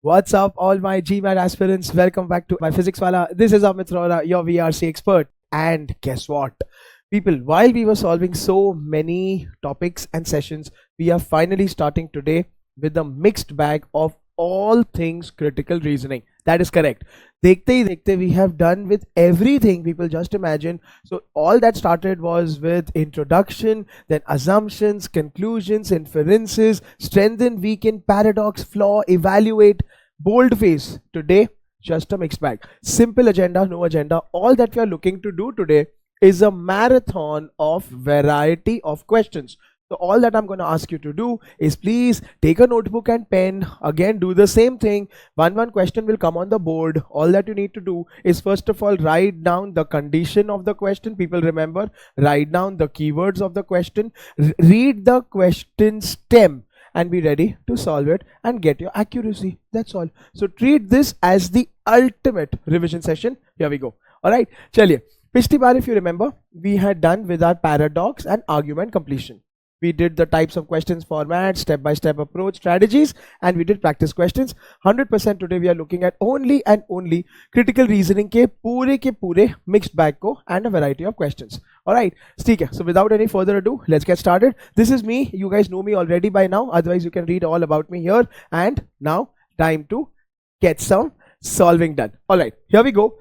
What's up, all my GMAT aspirants? Welcome back to my physics wala. This is Amit Rora, your VRC expert. And guess what? People, while we were solving so many topics and sessions, we are finally starting today with a mixed bag of all things critical reasoning. That is correct. Dekhte hi dekhte, we have done with everything, people. Just imagine. So all that started was with introduction, then assumptions, conclusions, inferences, strengthen, weaken, paradox, flaw, evaluate, boldface. Today, just a mixed bag. Simple agenda, no agenda. All that we are looking to do today is a marathon of variety of questions. So all that I'm going to ask you to do is please take a notebook and pen. Again, do the same thing. One question will come on the board. All that you need to do is first of all write down the condition of the question. People remember, write down the keywords of the question. Read the question stem and be ready to solve it and get your accuracy. That's all. So treat this as the ultimate revision session. Here we go. All right. Chaliye. Pishti baar, if you remember, we had done with our paradox and argument completion. We did the types of questions, format, step-by-step approach, strategies, and we did practice questions. 100% today we are looking at only and only critical reasoning ke pure mixed bag ko and a variety of questions. Alright, so without any further ado, let's get started. This is me. You guys know me already by now. Otherwise, you can read all about me here. And now, time to get some solving done. Alright, here we go.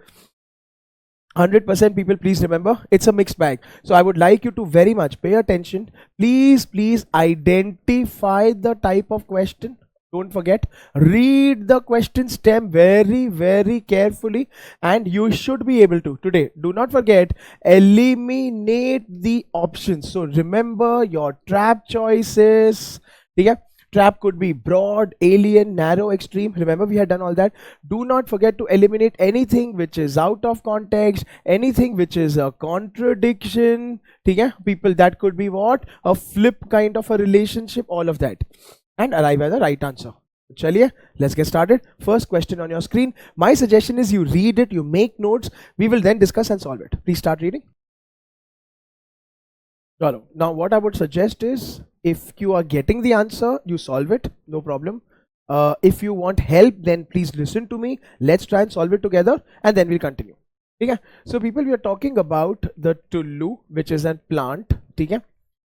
100% people, please remember, it's a mixed bag. So I would like you to very much pay attention. Please identify the type of question. Don't forget, read the question stem very carefully, and you should be able to today, do not forget, eliminate the options. So remember your trap choices. Okay? Trap could be broad, alien, narrow, extreme. Remember, we had done all that. Do not forget to eliminate anything which is out of context, anything which is a contradiction. Okay? People, that could be what? A flip kind of a relationship, all of that. And arrive at the right answer. Chaliye, let's get started. First question on your screen. My suggestion is you read it, you make notes. We will then discuss and solve it. Please start reading. Now, what I would suggest is, if you are getting the answer, you solve it, no problem. If you want help, then please listen to me. Let's try and solve it together, and then we'll continue. Okay? So people, we are talking about the Tulu, which is a plant, okay,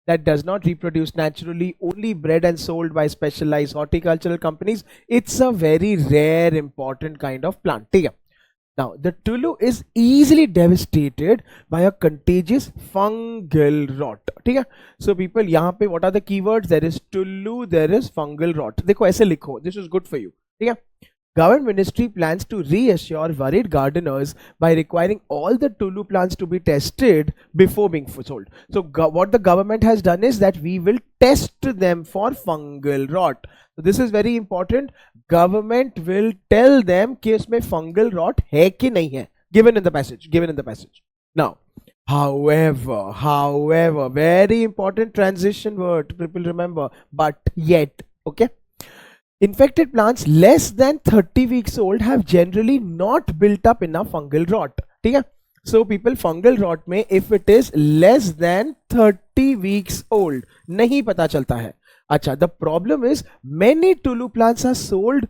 that does not reproduce naturally, only bred and sold by specialized horticultural companies. It's a very rare, important kind of plant. Okay? Now, the Tulu is easily devastated by a contagious fungal rot. Okay? So people, यहाँ पे what are the keywords? There is Tulu, there is fungal rot. देखो ऐसे लिखो. This is good for you. Okay? Government ministry plans to reassure worried gardeners by requiring all the Tulu plants to be tested before being sold. So what the government has done is that we will test them for fungal rot. So this is very important. Government will tell them कि इसमें fungal rot है कि नहीं है. Given in the passage. Now, however, very important transition word. People remember, but yet, okay. Infected plants less than 30 weeks old have generally not built up enough fungal rot. Okay? So people, fungal rot में if it is less than 30 weeks old, नहीं पता चलता है. Acha, the problem is many Tulu plants are sold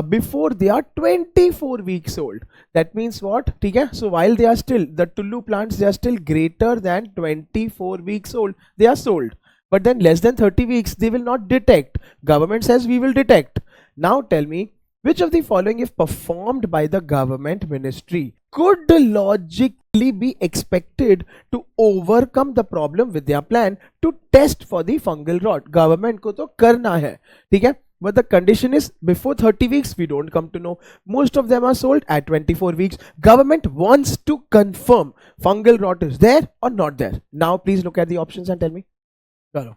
before they are 24 weeks old. That means what? Okay? So while they are still, the Tulu plants, they are still greater than 24 weeks old, they are sold. But then less than 30 weeks, they will not detect. Government says we will detect. Now tell me, which of the following, if performed by the government ministry, could logically be expected to overcome the problem with their plan to test for the fungal rot? Government ko to karna hai. Okay? But the condition is before 30 weeks, we don't come to know. Most of them are sold at 24 weeks. Government wants to confirm fungal rot is there or not there. Now please look at the options and tell me.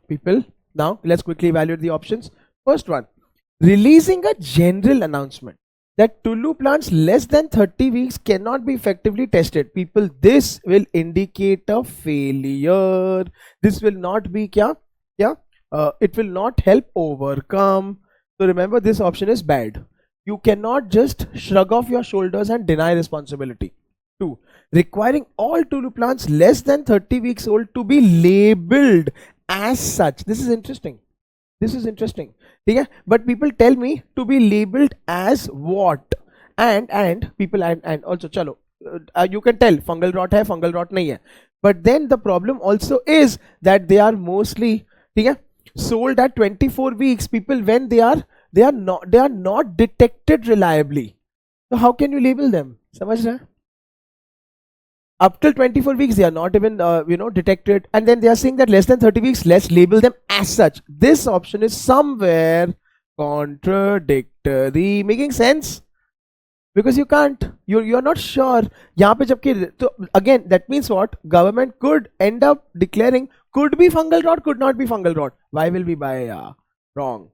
People, now let's quickly evaluate the options. First one, releasing a general announcement that Tulu plants less than 30 weeks cannot be effectively tested. People, this will indicate a failure. This will not be it will not help overcome. So remember, this option is bad. You cannot just shrug off your shoulders and deny responsibility. 2, requiring all Tulu plants less than 30 weeks old to be labeled as such. This is interesting. This is interesting. ठीक है, but people tell me to be labeled as what, and people and also चलो you can tell fungal rot है, fungal rot नहीं है, but then the problem also is that they are mostly, ठीक है, sold at 24 weeks people when they are not detected reliably. So how can you label them? समझ रहे हैं? Up till 24 weeks they are not even detected, and then they are saying that less than 30 weeks, let's label them as such. This option is somewhere contradictory. Making sense? Because you can't, you're not sure यहाँ पे जबकि, तो again that means what, government could end up declaring could be fungal rot, could not be fungal rot. Why will we buy? Wrong.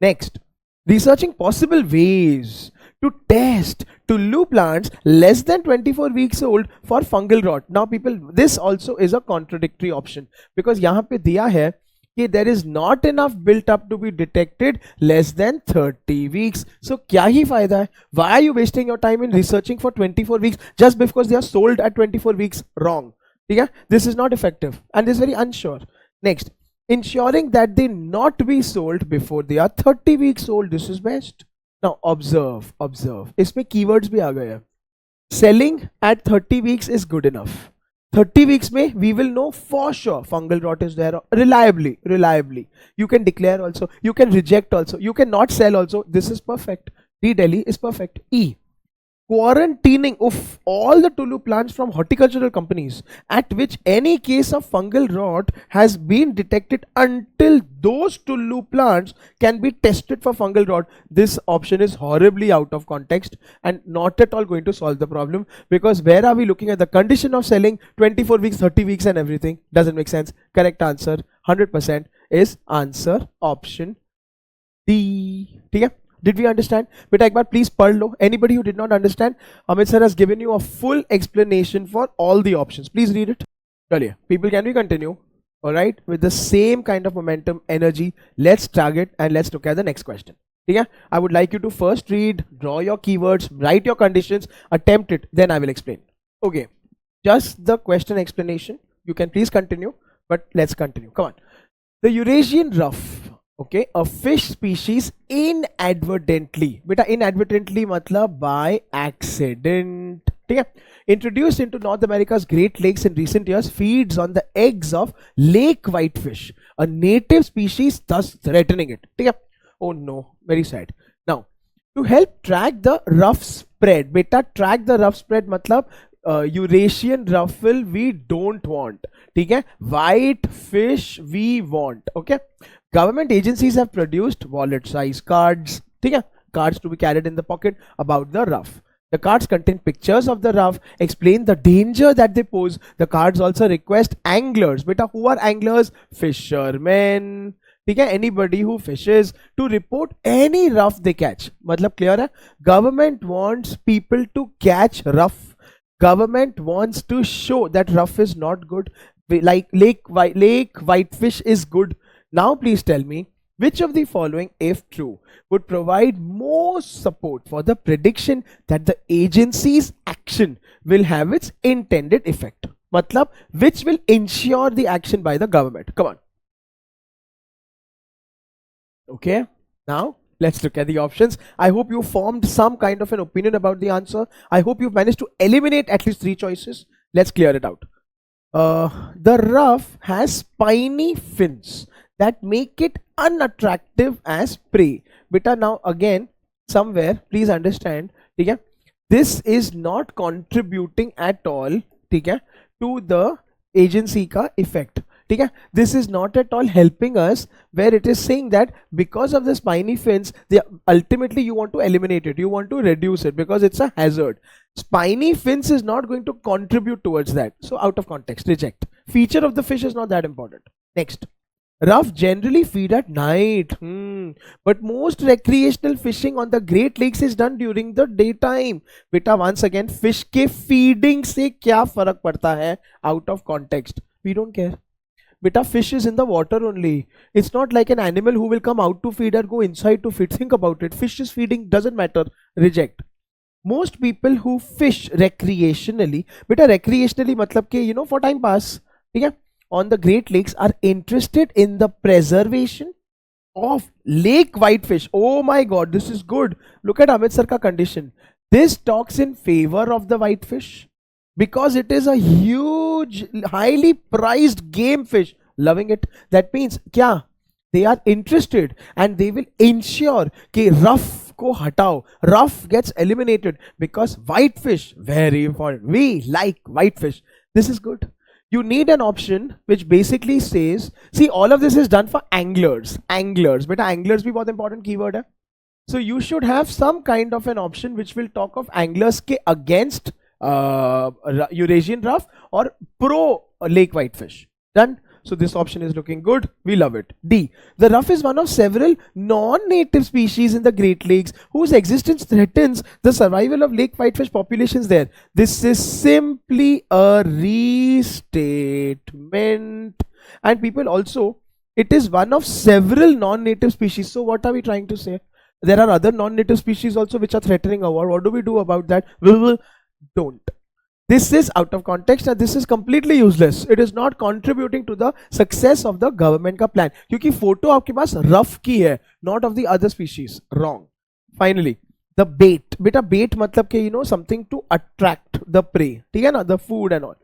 Next, researching possible ways to test Tulu plants less than 24 weeks old for fungal rot. Now people, this also is a contradictory option, because यहाँ पे दिया है कि there is not enough built up to be detected less than 30 weeks. So क्या ही फायदा है? Why are you wasting your time in researching for 24 weeks just because they are sold at 24 weeks? Wrong. ठीक है? This is not effective and this is very unsure. Next, ensuring that they not be sold before they are 30 weeks old. This is best. Now observe. इसमें keywords भी आ गए हैं. Selling at 30 weeks is good enough. 30 weeks में we will know for sure fungal rot is there reliably. You can declare also, you can reject also, you can not sell also. This is perfect. D Delhi is perfect. E, quarantining of all the Tulu plants from horticultural companies at which any case of fungal rot has been detected until those Tulu plants can be tested for fungal rot. This option is horribly out of context and not at all going to solve the problem, because where are we looking at the condition of selling 24 weeks, 30 weeks and everything? Doesn't make sense. Correct answer 100% is answer option D. ठीक है? Did we understand? Beta एक बार please पढ़ लो. Anybody who did not understand, Amit sir has given you a full explanation for all the options. Please read it. चलिए, people, can we continue? All right, with the same kind of momentum, energy, let's target and let's look at the next question. ठीक है? I would like you to first read, draw your keywords, write your conditions, attempt it, then I will explain. Okay, just the question explanation. You can please continue, but let's continue. Come on. The Eurasian ruffe, okay, a fish species inadvertently, beta inadvertently matlab by accident, okay, introduced into North America's Great Lakes in recent years, feeds on the eggs of lake whitefish, a native species, thus threatening it. Okay? Oh no, very sad. Now, to help track the rough spread, beta track the rough spread matlab Eurasian ruffle we don't want, okay, white fish we want. Okay, government agencies have produced wallet size cards, okay, cards to be carried in the pocket about the rough. The cards contain pictures of the rough, explain the danger that they pose. The cards also request anglers, beta who are anglers? Fishermen, okay, anybody who fishes, to report any rough they catch. Matlab clear hai? Government wants people to catch rough. Government wants to show that rough is not good, like lake whitefish is good. Now please tell me, which of the following, if true, would provide more support for the prediction that the agency's action will have its intended effect? Matlab, which will ensure the action by the government? Come on. Okay, now let's look at the options. I hope you formed some kind of an opinion about the answer. I hope you've managed to eliminate at least 3 choices. Let's clear it out. The ruff has spiny fins that make it unattractive as prey. Beta, now again, somewhere, please understand, okay, this is not contributing at all, okay, to the agency ka effect. Okay? This is not at all helping us, where it is saying that because of the spiny fins, ultimately you want to eliminate it, you want to reduce it because it's a hazard. Spiny fins is not going to contribute towards that. So out of context, reject. Feature of the fish is not that important. Next, rough generally feed at night, but most recreational fishing on the Great Lakes is done during the daytime. Beta, once again, fish ke feeding se kya farak padta hai? Out of context, we don't care. Beta, fish is in the water only. It's not like an animal who will come out to feed or go inside to feed. Think about it. Fish is feeding, doesn't matter. Reject. Most people who fish recreationally, beta recreationally matlab ke, you know, for time pass, okay, on the Great Lakes are interested in the preservation, of lake whitefish. Oh my god, this is good. Look at Amit sir ka condition. This talks in favor of the whitefish because it is a huge, highly prized game fish. Loving it. That means kya? They are interested and they will ensure कि rough को हटाओ, rough gets eliminated because whitefish, very important. We like whitefish. This is good. You need an option which basically says, see, all of this is done for anglers. Anglers, beta anglers bhi bahut important keyword hai. So you should have some kind of an option which will talk of anglers ke against Eurasian rough or pro lake whitefish. Done. So this option is looking good. We love it. D. The rough is one of several non-native species in the Great Lakes whose existence threatens the survival of lake whitefish populations there. This is simply a restatement. And people also, it is one of several non-native species. So what are we trying to say? There are other non-native species also which are threatening our. What do we do about that? We don't. This is out of context and this is completely useless. It is not contributing to the success of the government का plan. क्योंकि photo आपके पास rough की है, not of the other species. Wrong. Finally, the bait. बेटा bait मतलब कि you know something to attract the prey. ठीक है ना? The food and all.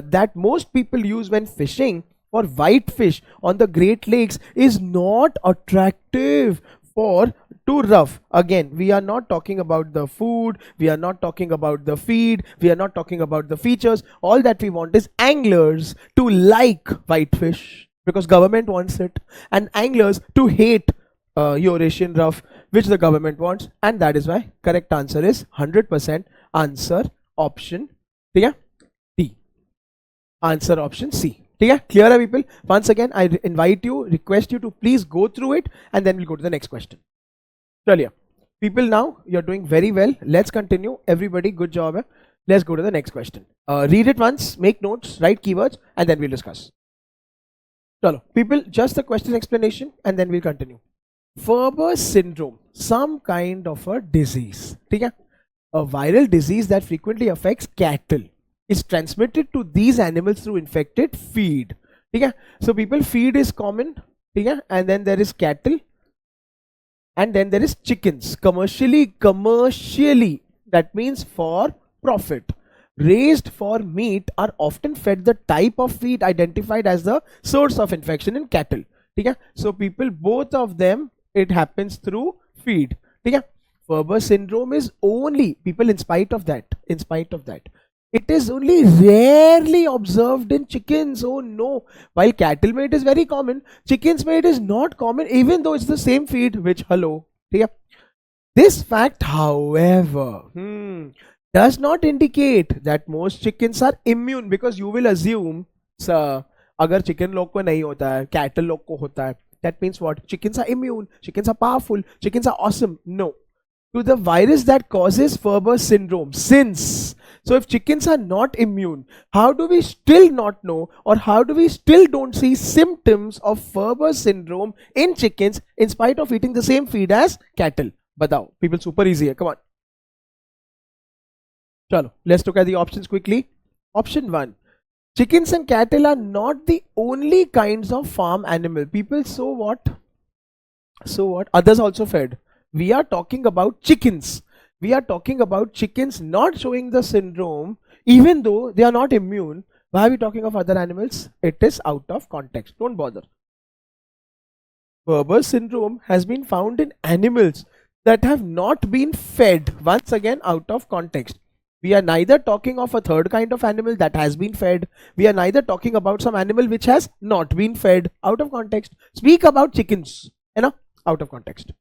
That most people use when fishing for whitefish on the Great Lakes is not attractive for too rough. Again, we are not talking about the food, we are not talking about the feed, we are not talking about the features. All that we want is anglers to like whitefish because government wants it, and anglers to hate Eurasian rough, which the government wants, and that is why correct answer is 100% answer option D. Answer option C. Clear people? Once again, I invite you, request you to please go through it and then we'll go to the next question. Clear. People, now you're doing very well. Let's continue. Everybody, good job. Let's go to the next question. Read it once, make notes, write keywords, and then we'll discuss. Chalo. People, just the question explanation and then we'll continue. Ferber syndrome, some kind of a disease. A viral disease that frequently affects cattle. Is transmitted to these animals through infected feed. So people, feed is common, and then there is cattle, and then there is chickens. Commercially, that means for profit, raised for meat, are often fed the type of feed identified as the source of infection in cattle. So people, both of them, it happens through feed. Ferber syndrome is only, people, in spite of that, it is only rarely observed in chickens. Oh no. While cattle meat is very common, chickens meat is not common, even though it's the same feed, which, hello. This fact, however, does not indicate that most chickens are immune, because you will assume, agar chicken log ko nahi hota hai, cattle log ko hota hai, that means what? Chickens are immune, chickens are powerful, chickens are awesome. No. To the virus that causes Ferber syndrome. So if chickens are not immune, how do we still not know, or how do we still don't see symptoms of Ferber syndrome in chickens in spite of eating the same feed as cattle? Badao. People, super easy hai. Come on. Chalo, let's look at the options quickly. Option 1. Chickens and cattle are not the only kinds of farm animal. People, so what? Others also fed. We are talking about chickens. We are talking about chickens not showing the syndrome, even though they are not immune. Why are we talking of other animals? It is out of context. Don't bother. Ferber syndrome has been found in animals that have not been fed. Once again, out of context. We are neither talking of a third kind of animal that has been fed. We are neither talking about some animal which has not been fed. Out of context. Speak about chickens. Out of context.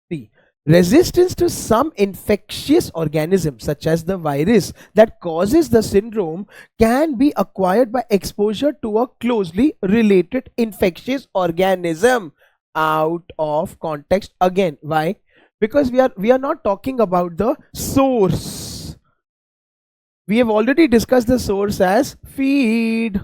3. Resistance to some infectious organism such as the virus that causes the syndrome can be acquired by exposure to a closely related infectious organism. Out of context again. Why? Because we are not talking about the source. We have already discussed the source as feed.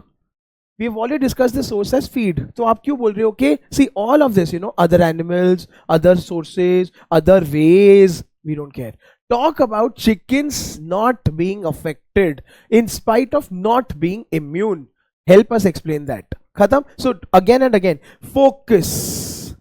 We have already discussed the source as feed. So aap kyun bol rahe ho? Okay, see all of this, other animals, other sources, other ways, we don't care. Talk about chickens not being affected in spite of not being immune. Help us explain that. Khatam. So again and again, focus.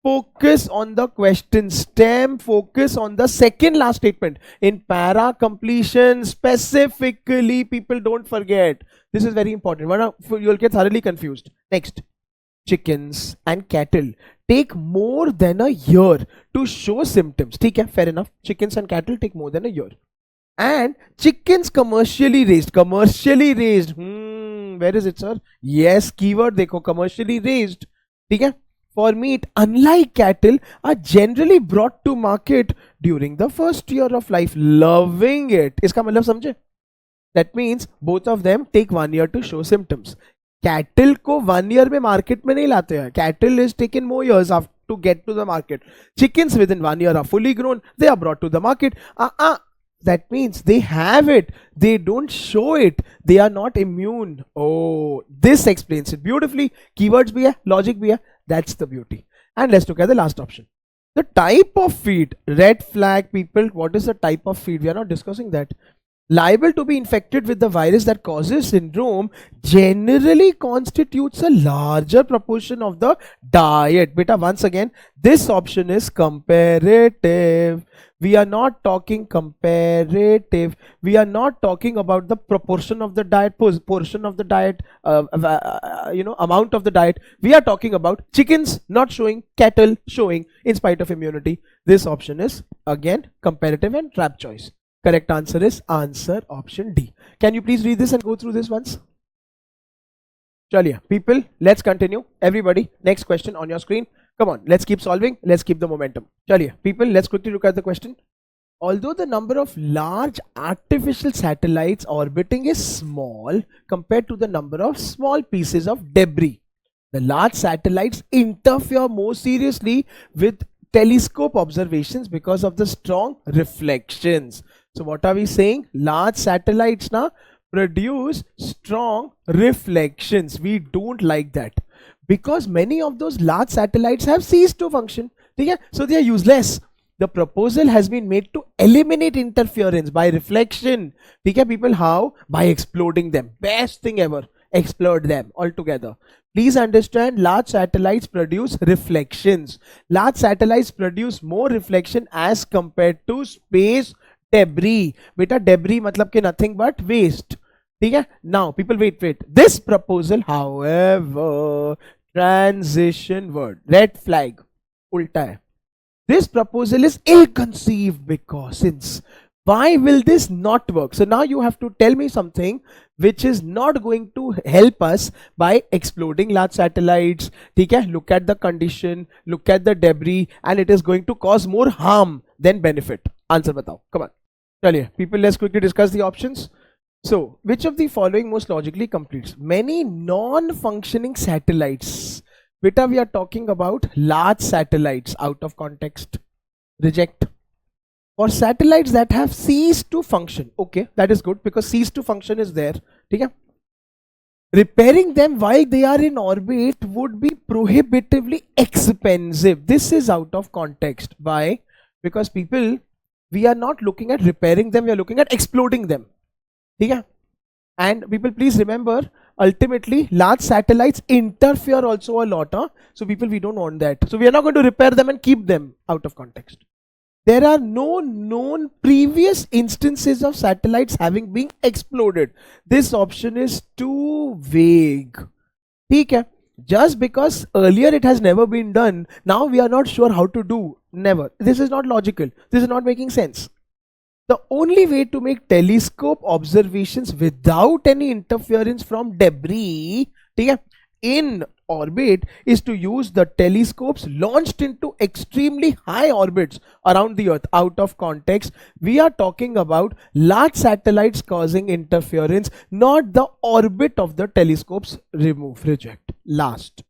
focus on the question stem, focus on the second last statement. In para completion specifically, people don't forget. This is very important. You'll get thoroughly confused. Next, chickens and cattle take more than a year to show symptoms. Okay, fair enough. Chickens and cattle take more than a year. And chickens commercially raised. Where is it, sir? Yes, keyword dekho, commercially raised. Okay, for meat, unlike cattle, are generally brought to market during the first year of life. Loving it. Iska matlab samjhe? That means both of them take 1 year to show symptoms. Cattle को 1 year में market में नहीं लाते हैं. Cattle is taken more years to get to the market. Chickens within 1 year are fully grown. They are brought to the market. That means they have it. They don't show it. They are not immune. Oh, this explains it beautifully. Keywords bhi hai, logic bhi hai. That's the beauty. And let's look at the last option. The type of feed. Red flag, people. What is the type of feed? We are not discussing that. Liable to be infected with the virus that causes syndrome generally constitutes a larger proportion of the diet. Beta, once again, this option is comparative. We are not talking comparative. We are not talking about the proportion of the diet, portion of the diet, amount of the diet. We are talking about chickens not showing, cattle showing in spite of immunity. This option is again comparative and trap choice. Correct answer is answer option D. Can you please read this and go through this once? Chaliye, people, let's continue. Everybody, next question on your screen. Come on, let's keep solving. Let's keep the momentum. Chaliye, people, let's quickly look at the question. Although the number of large artificial satellites orbiting is small compared to the number of small pieces of debris, the large satellites interfere more seriously with telescope observations because of the strong reflections. So what are we saying? Large satellites now produce strong reflections. We don't like that because many of those large satellites have ceased to function. So they are useless. The proposal has been made to eliminate interference by reflection. People, how? By exploding them. Best thing ever. Explode them altogether. Please understand, large satellites produce reflections. Large satellites produce more reflection as compared to space debris. Beta, debris matlab ke nothing but waste. Now people, wait, this proposal, however, transition word, red flag, ulta hai. This proposal is ill-conceived because since why will this not work? So now you have to tell me something which is not going to help us by exploding large satellites. Look at the condition, look at the debris, and it is going to cause more harm than benefit. Answer batao. Come on. People, let's quickly discuss the options. So, which of the following most logically completes? Many non-functioning satellites. Beta, we are talking about large satellites. Out of context. Reject. For satellites that have ceased to function. Okay, that is good because ceased to function is there. Repairing them while they are in orbit would be prohibitively expensive. This is out of context. Why? Because people, we are not looking at repairing them, we are looking at exploding them. And people, please remember, ultimately large satellites interfere also a lot. So people, we don't want that. So we are not going to repair them and keep them. Out of context. There are no known previous instances of satellites having been exploded. This option is too vague. Just because earlier it has never been done, now we are not sure how to do. Never. This is not logical. This is not making sense. The only way to make telescope observations without any interference from debris in orbit is to use the telescopes launched into extremely high orbits around the earth. Out of context, we are talking about large satellites causing interference, not the orbit of the telescopes. Remove, reject. Last,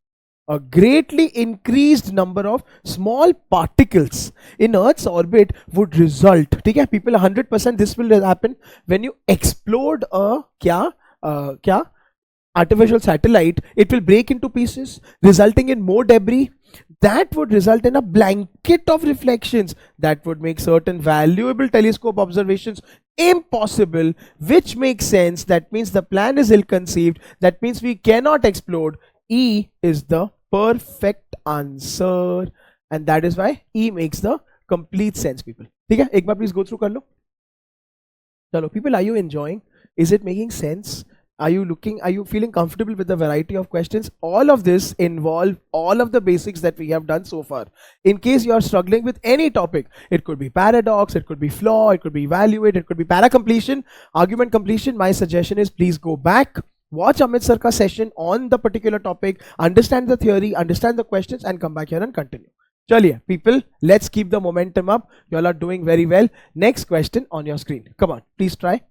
a greatly increased number of small particles in Earth's orbit would result. People, 100% this will happen when you explode a artificial satellite. It will break into pieces, resulting in more debris. That would result in a blanket of reflections that would make certain valuable telescope observations impossible, which makes sense. That means the plan is ill-conceived. That means we cannot explode. E is the perfect answer. and that is why E makes the complete sense, people. ठीक है, एक बार please go through कर लो. चलो, people, are you enjoying? Is it making sense? Are you feeling comfortable with the variety of questions? All of this involve all of the basics that we have done so far. In case you are struggling with any topic, it could be paradox, it could be flaw, it could be evaluate, it could be para completion, argument completion. My suggestion is please go back, watch Amit sir ka session on the particular topic, understand the theory, understand the questions, and come back here and continue. Chaliye, people, let's keep the momentum up. You all are doing very well. Next question on your screen. Come on, please try.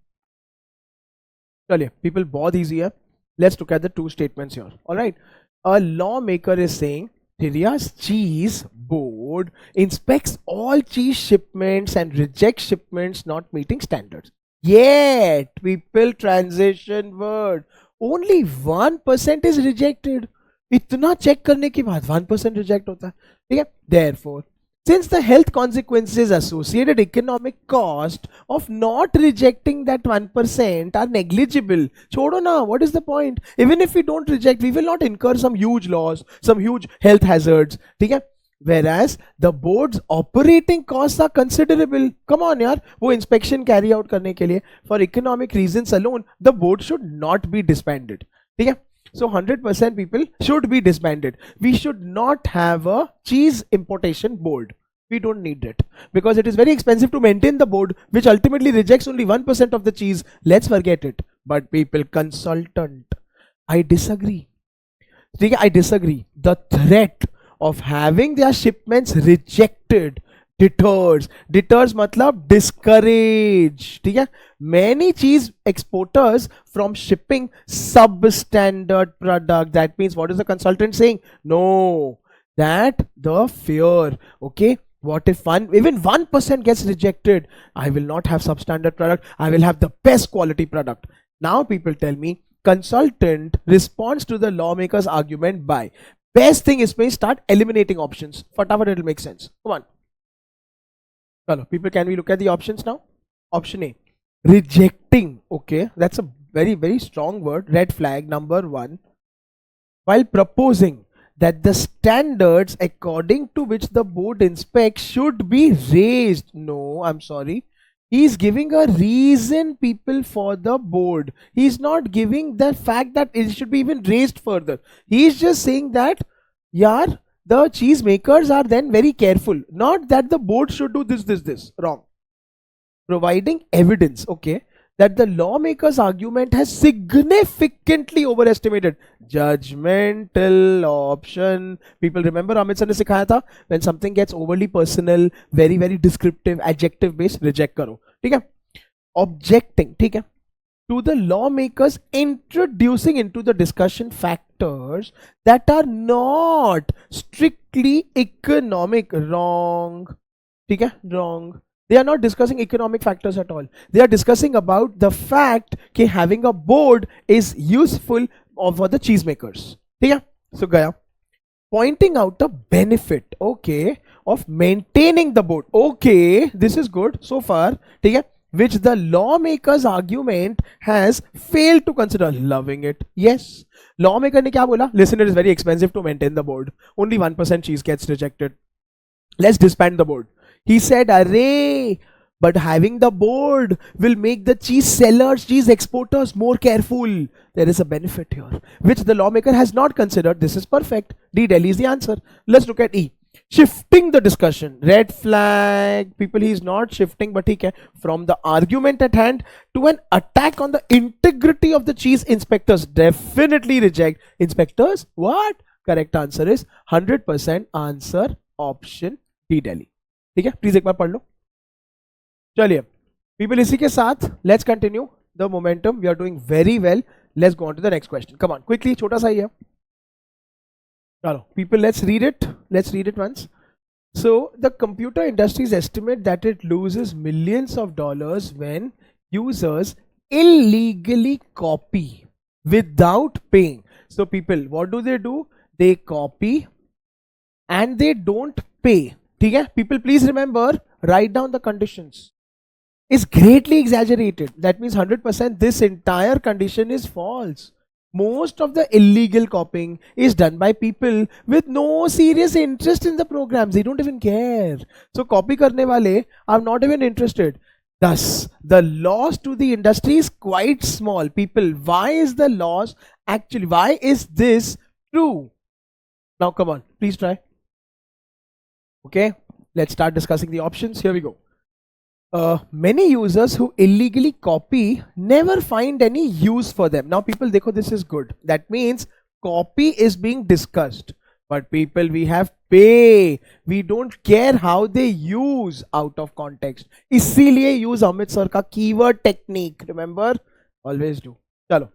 Chaliye, people, बहुत easy है. Let's look at the two statements here. All right. A lawmaker is saying India's cheese board inspects all cheese shipments and rejects shipments not meeting standards. Yet, people, transition word. Only 1% is rejected. इतना check करने के बाद 1% reject होता है. ठीक है. Therefore, since the health consequences associated economic cost of not rejecting that 1% are negligible, छोड़ो ना, what is the point? Even if we don't reject, we will not incur some huge loss, some huge health hazards. ठीक है. Whereas the board's operating costs are considerable. Come on यार, वो inspection carry out करने के लिए, for economic reasons alone, the board should not be disbanded. ठीक है. So 100% people should be disbanded. We should not have a cheese importation board. We don't need it because it is very expensive to maintain the board, which ultimately rejects only 1% of the cheese. Let's forget it. But people, consultant, I disagree. I disagree. The threat of having their shipments rejected deters मतलब discourage. ठीक है. Many cheese exporters from shipping substandard product. That means what is the consultant saying? No, that the fear. Okay, what if even 1% gets rejected? I will not have substandard product. I will have the best quality product. Now people tell me, consultant responds to the lawmaker's argument by best thing is start eliminating options. Fatavat, it will make sense. Come on. Hello, people, can we look at the options now? Option A, rejecting. Okay, that's a very, very strong word. Red flag number 1. While proposing that the standards according to which the board inspects should be raised. No, I'm sorry. He's giving a reason, people, for the board. He's not giving the fact that it should be even raised further. He's just saying that, yaar, the cheese makers are then very careful. Not that the board should do this. Wrong. Providing evidence, okay, that the lawmaker's argument has significantly overestimated judgmental option. People, remember Amit sir ne sikhaya tha, when something gets overly personal, very, very descriptive, adjective based, reject karo. ठीक है. Objecting, ठीक है, to the lawmakers introducing into the discussion factors that are not strictly economic. Wrong. ठीक है, wrong. They are not discussing economic factors at all. They are discussing about the fact that having a board is useful for the cheese makers. ठीक है. So gaya. Pointing out the benefit, okay, of maintaining the board. Okay, this is good so far. ठीक है. Which the lawmaker's argument has failed to consider. Loving it. Yes. Lawmaker ने क्या बोला? Listen, it is very expensive to maintain the board. Only 1% cheese gets rejected. Let's disband the board. He said, array, but having the board will make the cheese sellers, cheese exporters more careful. There is a benefit here, which the lawmaker has not considered. This is perfect. D, Delhi is the answer. Let's look at E. Shifting the discussion. Red flag. People, he is not shifting, but he can. From the argument at hand to an attack on the integrity of the cheese inspectors. Definitely reject. Inspectors? What? Correct answer is 100% answer option D, Delhi. ठीक है, please एक बार पढ़ लो. चलिए people, इसी के साथ let's continue the momentum. We are doing very well. Let's go on to the next question. Come on quickly, छोटा सा ही है. चलो people, let's read it once. So the computer industries estimate that it loses millions of dollars when users illegally copy without paying. So people, what do? They copy and they don't pay. ठीक है. People, please remember, write down the conditions. Is greatly exaggerated. That means 100% this entire condition is false. Most of the illegal copying is done by people with no serious interest in the programs. They don't even care. So copy karne wale are not even interested. Thus, the loss to the industry is quite small. People, why is the loss actually? Why is this true? Now, come on, please try. Okay, let's start discussing the options. Here we go. Many users who illegally copy never find any use for them. Now people, dekho, this is good. That means copy is being discussed. But people, we have pay. We don't care how they use out of context. इसीलिए use Amit sir का keyword technique. Remember? Always do. Chalo.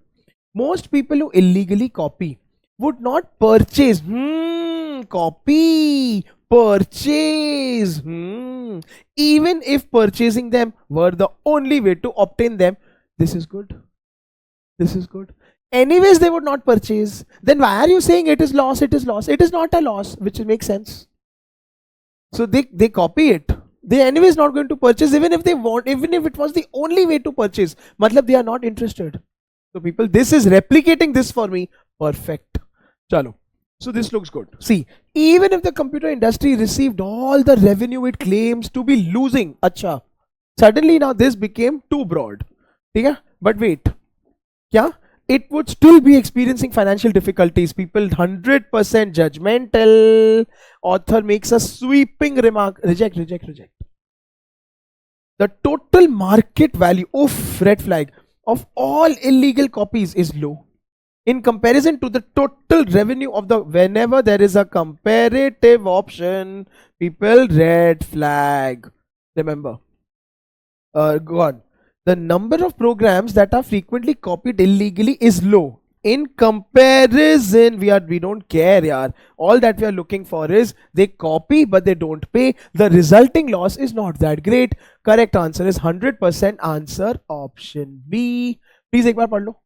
Most people who illegally copy would not purchase. Copy. Purchase. Even if purchasing them were the only way to obtain them. This is good. This is good. Anyways, they would not purchase. Then why are you saying it is loss? It is loss. It is not a loss, which makes sense. So they copy it. They anyways not going to purchase, even if they want, even if it was the only way to purchase. Matlab they are not interested. So people, this is replicating this for me. Perfect. Chalo. So this looks good. See, even if the computer industry received all the revenue it claims to be losing, acha, suddenly now this became too broad. Yeah? But wait, yeah, it would still be experiencing financial difficulties. People 100% judgmental. Author makes a sweeping remark. Reject. The total market value, red flag, of all illegal copies is low in comparison to the total revenue of the, whenever there is a comparative option, people, red flag. Remember, go on. The number of programs that are frequently copied illegally is low. In comparison, we don't care, yaar. All that we are looking for is they copy but they don't pay. The resulting loss is not that great. Correct answer is 100% answer option B. Please ek baar padh lo.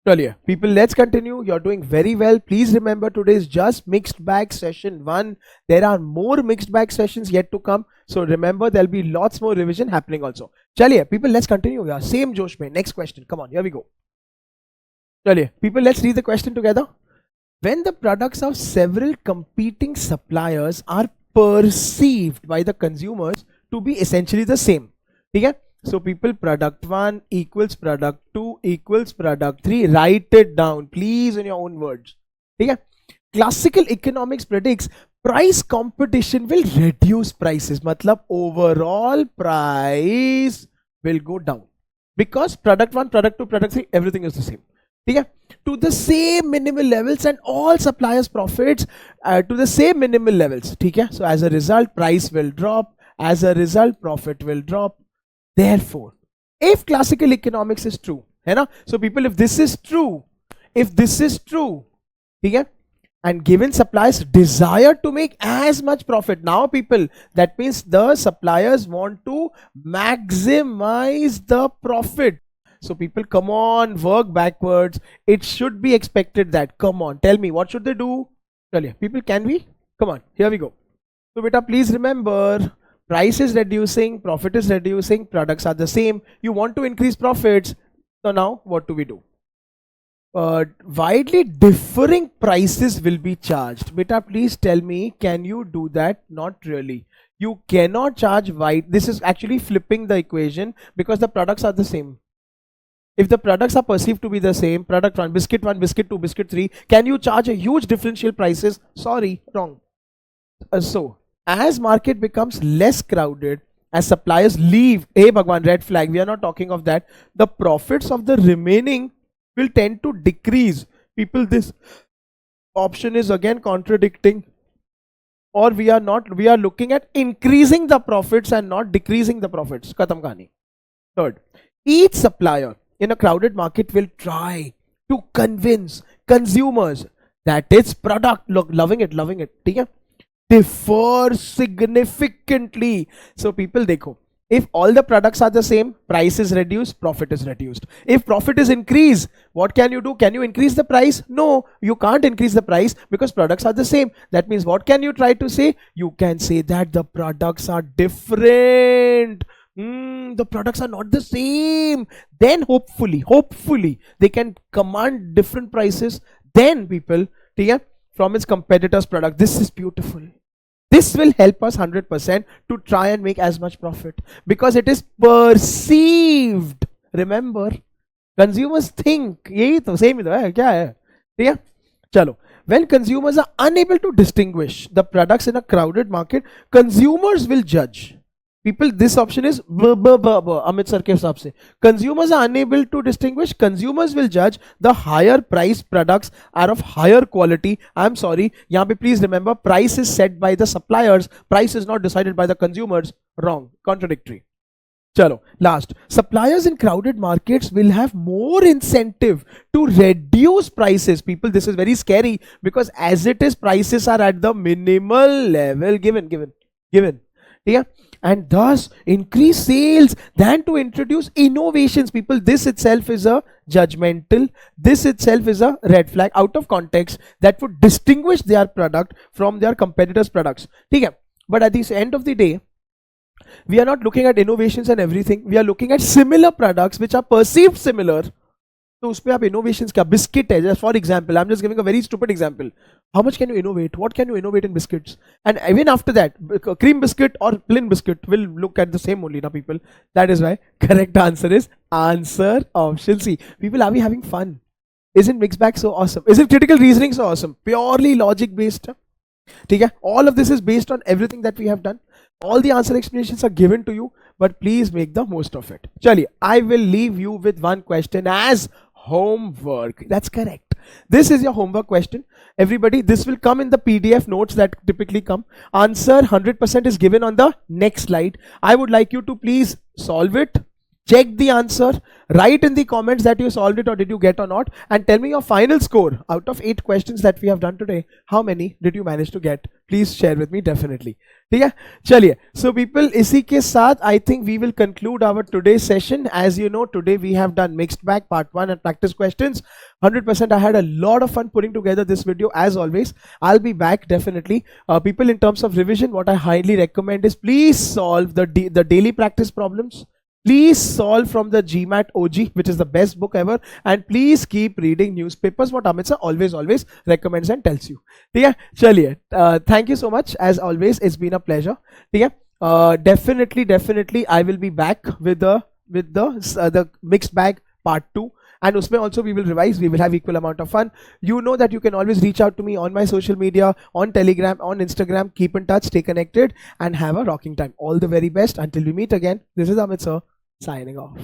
Chaliye, people, let's continue. You're doing very well. Please remember, today is just mixed bag session 1. There are more mixed bag sessions yet to come. So remember, there'll be lots more revision happening also. Chaliye, people, let's continue. Yeah, same Josh mein. Next question. Come on, here we go. Chaliye, people, let's read the question together. When the products of several competing suppliers are perceived by the consumers to be essentially the same. Okay? So people, product 1 equals product 2 equals product 3. Write it down, please, in your own words. Okay? Classical economics predicts price competition will reduce prices. Matlab overall price will go down. Because product 1, product 2, product 3, everything is the same. Okay? To the same minimal levels, and all suppliers profits to the same minimal levels. Okay? So as a result, price will drop. As a result, profit will drop. Therefore, if classical economics is true, है ना? So people, if this is true, okay, and given suppliers desire to make as much profit, now people, that means the suppliers want to maximize the profit. So people, come on, work backwards. It should be expected that, come on, tell me, what should they do? People, can we? Come on, here we go. So beta, please remember, price is reducing, profit is reducing, products are the same. You want to increase profits. So now what do we do? Widely differing prices will be charged. Beta, please tell me, can you do that? Not really. You cannot charge wide. This is actually flipping the equation because the products are the same. If the products are perceived to be the same, product 1, biscuit 1, biscuit 2, biscuit 3, can you charge a huge differential prices? Sorry, wrong. So as market becomes less crowded, as suppliers leave, hey Bhagwan, red flag, we are not talking of that, the profits of the remaining will tend to decrease. People, this option is again contradicting, or we are looking at increasing the profits and not decreasing the profits. Khatam kahani. Third, each supplier in a crowded market will try to convince consumers that its product, look, loving it, okay, differ significantly. So people, dekho, if all the products are the same, price is reduced, profit is reduced. If profit is increased, what can you do? Can you increase the price? No, you can't increase the price because products are the same. That means what can you try to say? You can say that the products are different. The products are not the same, then hopefully they can command different prices then people, ठीक है, from its competitors product. This is beautiful. This will help us 100% to try and make as much profit because it is perceived. Remember, consumers think, यही तो same ही तो है, क्या है, ठीक है, चलो. When consumers are unable to distinguish the products in a crowded market, consumers will judge. People, this option is Amit sir के हिसाब से. Consumers are unable to distinguish. Consumers will judge the higher price products are of higher quality. I'm sorry, यहाँ पे please remember, price is set by the suppliers. Price is not decided by the consumers. Wrong, contradictory. Chalo, last. Suppliers in crowded markets will have more incentive to reduce prices. People, this is very scary because as it is, prices are at the minimal level given. Yeah, and thus increase sales than to introduce innovations. People, this itself is a judgmental, this itself is a red flag out of context that would distinguish their product from their competitors' products. Okay, but at the end of the day, we are not looking at innovations and everything. We are looking at similar products which are perceived similar. तो उस पे आप innovations क्या, biscuit है, just for example, I'm just giving a very stupid example. How much can you innovate? What can you innovate in biscuits? And even after that, cream biscuit or plain biscuit will look at the same only, na people. That is why correct answer is answer option C. People, are we having fun? Isn't mixed bag so awesome? Isn't critical reasoning so awesome? Purely logic based. ठीक है? All of this is based on everything that we have done. All the answer explanations are given to you, but please make the most of it. Chaliye, I will leave you with one question as homework. That's correct. This is your homework question. Everybody, this will come in the PDF notes that typically come. Answer 100% is given on the next slide. I would like you to please solve it. Check the answer, write in the comments that you solved it or did you get or not, and tell me your final score out of 8 questions that we have done today. How many did you manage to get? Please share with me definitely. ठीक है, चलिए. So people, इसी के साथ I think we will conclude our today's session. As you know, today we have done mixed bag part 1 and practice questions. 100% I had a lot of fun putting together this video. As always, I'll be back definitely. People, in terms of revision, what I highly recommend is please solve the daily practice problems. Please solve from the GMAT OG, which is the best book ever, and please keep reading newspapers, what Amit sir always recommends and tells you. Yeah, chaliye. Thank you so much. As always, it's been a pleasure. Yeah, definitely I will be back with the mixed bag part 2. And usme also we will revise, we will have equal amount of fun. You know that you can always reach out to me on my social media, on Telegram, on Instagram. Keep in touch, stay connected, and have a rocking time. All the very best. Until we meet again, this is Amit sir signing off.